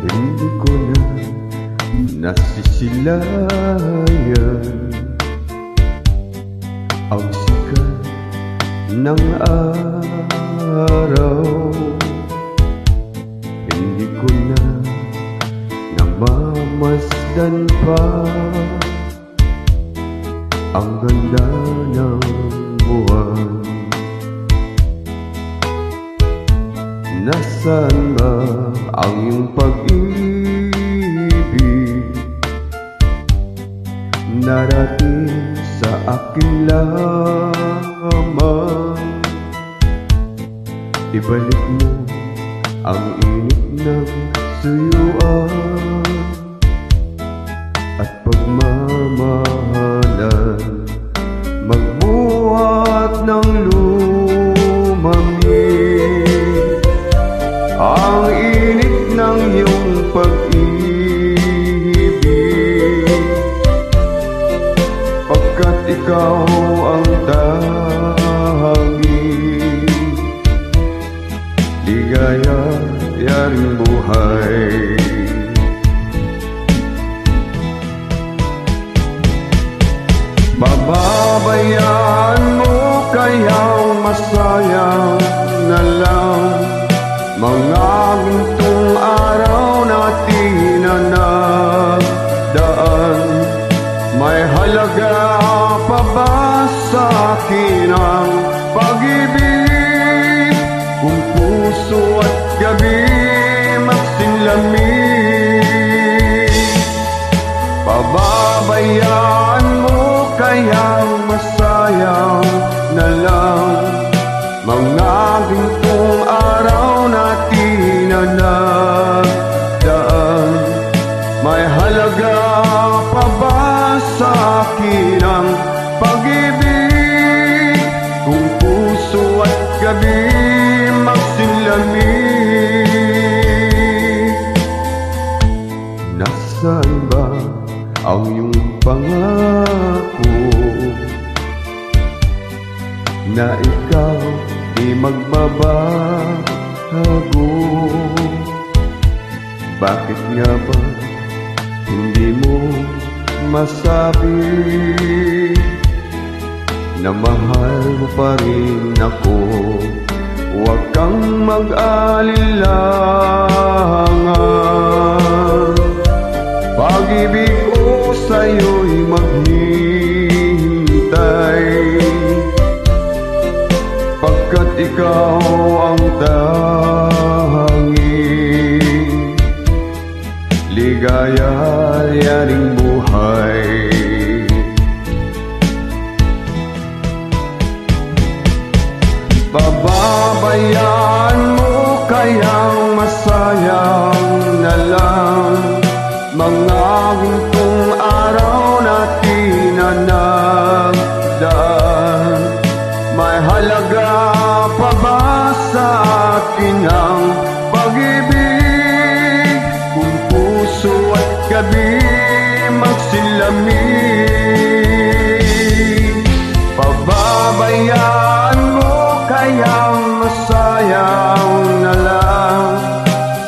Hindi ko na nasisilayan ang sikat ng araw. Hindi ko na namamasdan pa ang ganda ng buwan. Nasaan ba ang iyong pag-ibig? Narating sa akin lamang. Ibalik mo ang init ng suyuan at pagmamahalan, magbuhat ng lumamig ang init ng iyong pag-ibig, pagkat ikaw ang tanging ligaya yaring buhay. Pababayaan mo kayang masayang na lang mga gintong araw natin na nagdaan. May halaga pa ba sa akin ang pag-ibig kung puso at gabi magsinlamig? Pababayaan mo kayang masayang na lang mga gintong araw natin na nagdaan. May halaga pa ba sa akin ang pag-ibig kung puso at gabi magsinlamig? Nasaan ba ang iyong pangako na ikaw di magbabago? Bakit nga ba hindi mo masabi na mahal mo pa rin ako? Huwag kang mag-alilangan, pag-ibig ko sa'yo'y maghihintay, pagkat ikaw ang tanging ligaya yaring buhay. Pababayaan mo kayang masayang na lang mga gintong araw natin na nagdaan. May halaga pa ba sa akin ang pag-ibig kung puso at gabi magsinlamig? Pababayaan mo kayang masayang na lang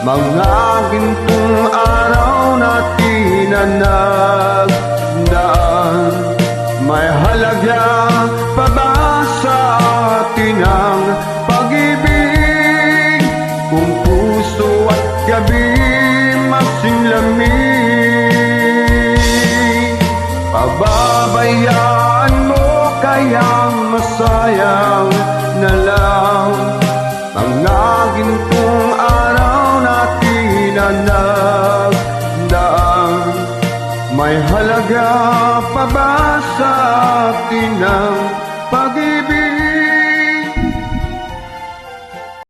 mga gintong araw natin na nagdaan. May halaga pa ba sa atin ang pag-ibig kung puso at gabi magsinlamig? Pababayaan mo kayang masayang na lang mga gintong araw natin na nagdaan. May halaga pa ba sa atin ang